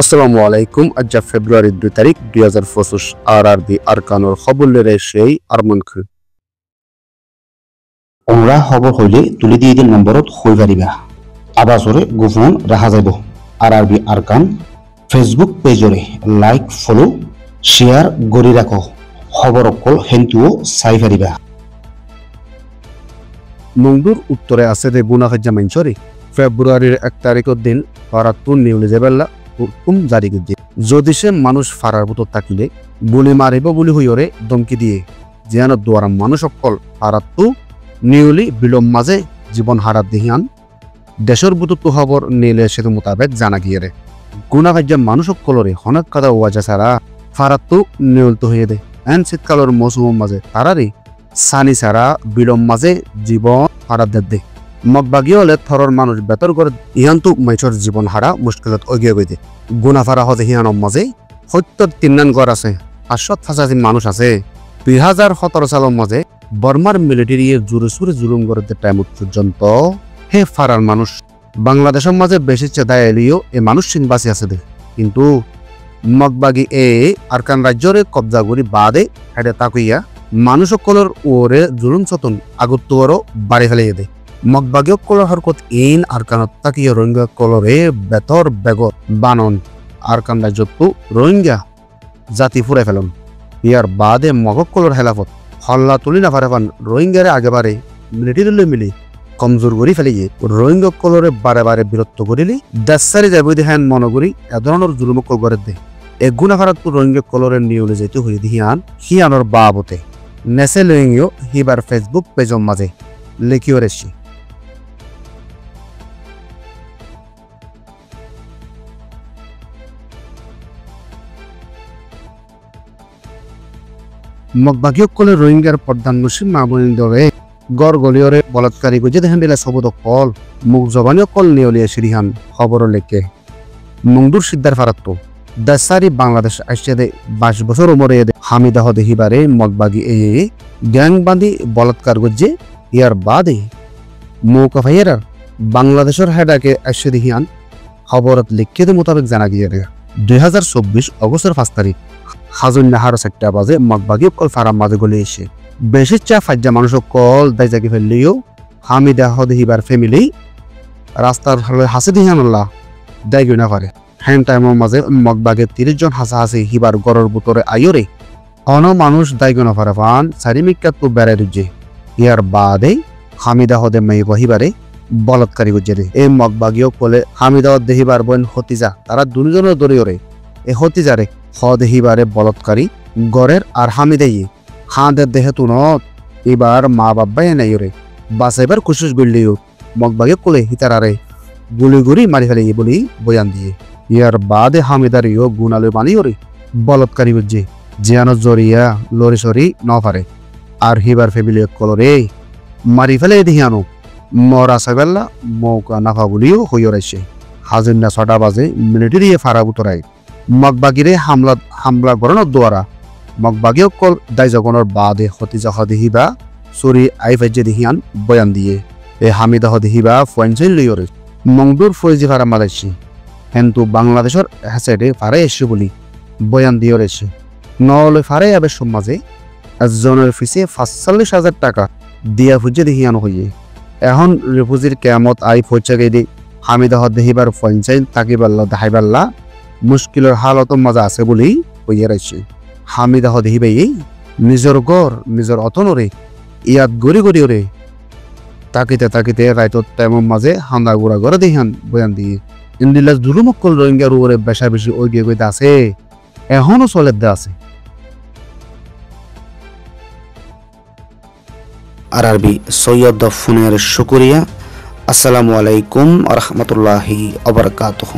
আসসালামু আলাইকুম। আজ ফেব্রুয়ারি 2 তারিখ 2025 আরআরবি আরকানোর খবর লেরে সেই আরমানখু ওমরা খবর হইলে তুলি দিয়ে দিন নম্বরত হই পারিবা আবাসরে গোপন রাখা যাইব। আরআরবি আরকান ফেসবুক পেজরে লাইক ফলো শেয়ার গড়ি রাখো খবর অকল হেন্তুও চাই পারিবা। মংদুর উত্তরে আছে দে গুনাখাজ্জা মাইনসরি ফেব্রুয়ারির 1 তারিখের দিন ফারাতুন নিউলিজেবেল্লা হুকুম জারি করছে। যদি সে মানুষ ফারার ভিতর থাকিলে গুলি মারিব বলি হইরে ধমকি দিয়ে যেন দুয়ারা মানুষ অকল ফারাতু নিউলি বিলম্ব মাঝে জীবন হারাত দেহিয়ান দেশের বুতুত খবর নিলে সেতু মোতাবেক জানা গিয়ে গুনাখাজ্জা মানুষ অকলরে হনেক কথা ওয়াজা ছাড়া ফারাতু নিউলত হয়ে দে এন শীতকালের মৌসুমের মাঝে তারারে সানি ছাড়া বিলম্ব মাঝে জীবন হারাত দে মগবাগীয় হলে থরর মানুষ বেতর করে ইহান্তু মাইছর জীবন হারা মুশকিলত অগিয়ে গই দে গুনাফারা হতে হিয়ানোর মাঝে 73 ঘর আছে 585 মানুষ আছে। 2017 সালের মাঝে বর্মার মিলিটারি জোরে সুরে জুলুম করে টাইম পর্যন্ত হে ফারার মানুষ বাংলাদেশের মাঝে বেশি চেদায় এলিও এ মানুষ চিন বাঁচি আছে দে কিন্তু মগবাগী আরকান রাজ্যরে কবজা করি বাদে হেডে তাকুইয়া মানুষ সকলের ওরে জুলুম চতন আগত্তরও বাড়ি ফেলে দে মগবাগীয় কলর হরকত ইন আরকানত তাকিয়ে রোহিঙ্গা কলরে বেতর বেগত বানন আরকান রাজ্যত রোহিঙ্গা জাতি ফুরে ফেলন ইয়ার বাদে মগক কলর হেলাফত হল্লা তুলি না পারে পান রোহিঙ্গারে আগেবারে মিলিটারি মিলি কমজোর করি ফেলিয়ে রোহিঙ্গা কলরে বারে বারে বিরক্ত করিলি দেশারি যাবই দেহেন মনগরি এ ধরনের জুলুম করে দে এ গুনাফারাত রোহিঙ্গা কলরে নিউলে যেতে হয়ে হিয়ানোর বাবতে নেসে লইঙ্গিও হিবার ফেসবুক পেজর মাঝে লিখিও রেছি মগবাগীসকলে রোহিঙ্গার প্রধান মুসলিম মামুনি দরে গড় গলিয়রে বলৎকারী গুজে দেখেন দিলে সবুদ কল মুখ জবানি কল নিয়লিয়ে সিরিহান খবর লেখে মংদুর সিদ্ধার ফারাত্ত দেশারি বাংলাদেশ আসছে দে 22 বছর উমরে হামিদাহ দেহিবারে মগবাগী গ্যাং বাঁধি বলৎকার গুজে ইয়ার বাদে মৌকা ভাইয়েরা বাংলাদেশের হেডাকে আসছে দেহিয়ান খবরত লিখিত মোতাবেক জানা গিয়ে 2024 অগস্টের 5 তারিখ হাজুন নাহার 4টা বাজে মগবাগী কল ফারাম মাঝে গলে এসে বেশি চা ফাজ্জা মানুষ কল দায় জাগি ফেললিও হামিদা হদিহিবার ফ্যামিলি রাস্তার হাসি দিহানুল্লাহ দায় গই পারে হ্যান্ড টাইমের মাঝে মগবাগে 30 জন হাসাহাসি হিবার গড়ের বুতরে আইরে অন মানুষ দায় গই পারে ফান চারিমিকা তো বেড়ে রুজে ইয়ার বাদে হামিদা হদে মেয়ে বহিবারে বলৎকারী গুজরে এই মগবাগীও কলে হামিদা দেহিবার বোন হতিজা তারা দুজনের দরিয়রে এ হতিজারে হদেহিবারে বলৎকারী গড়ের আর হামিদাই হাঁদের দেহে তুনত এবার মা বাবাই নাই রে বাসাইবার কুশুস গড়লিও মগবাগে কোলে হিতারারে গুলি গুড়ি মারি ফেলে বলি বয়ান দিয়ে ইয়ার বাদে হামিদারিও গুণালয় মানিও রে বলৎকারী বুঝছে জিয়ানো জরিয়া লরি সরি ন পারে আর হিবার ফ্যামিলি কলরে মারি ফেলে দিহিয়ানো মরা সাইবেল্লা মৌকা নাফা বলিও হইয় রাইছে হাজিনা 6টা বাজে মিলিটারি ফারা উতরাই মগবাগিরে হামলা গড়ানোর দ্বারা মগবাগীয় কল দায়জগণর বাদে হতিজা হদিহিবা চুরি আইফাইজে দিহিয়ান বয়ান দিয়ে এ হামিদা হদিহিবা ফয়েন্সিল লিওরে মংদুর ফৈজি ফারা মালাইছি কিন্তু বাংলাদেশের হেসাইডে ফারে এসে বলি বয়ান দিয়ে রয়েছে নলে ফারে আবে সমাজে একজনের ফিসে 45,000 টাকা দিয়া ফুজে দিহিয়ান হইয়ে এখন রিফুজির কেয়ামত আই ফৈচাগে দি হামিদা হদিহিবার ফয়েন্সাইল তাকিবাল্লা দাহাইবাল্লা মুশকিলের হালত মজা আছে বলি হইয়ে রয়েছে হামিদা হদিহিবাই নিজের গড় নিজের অতনরে ইয়াদ গড়ি গড়ি ওরে তাকিতে তাকিতে রাইতর টাইমের মাঝে হামলা গুড়া করে দিহান বয়ান দিয়ে ইন্দিলা জুলুমকল রোহিঙ্গার উপরে বেশা বেশি ওই গিয়ে গইতে আছে এখনো চলে দে আছে। আরআরবি সৈয়দ ফোনের শুকরিয়া। আসসালামু আলাইকুম ওয়া রাহমাতুল্লাহি ওয়া বারাকাতুহু।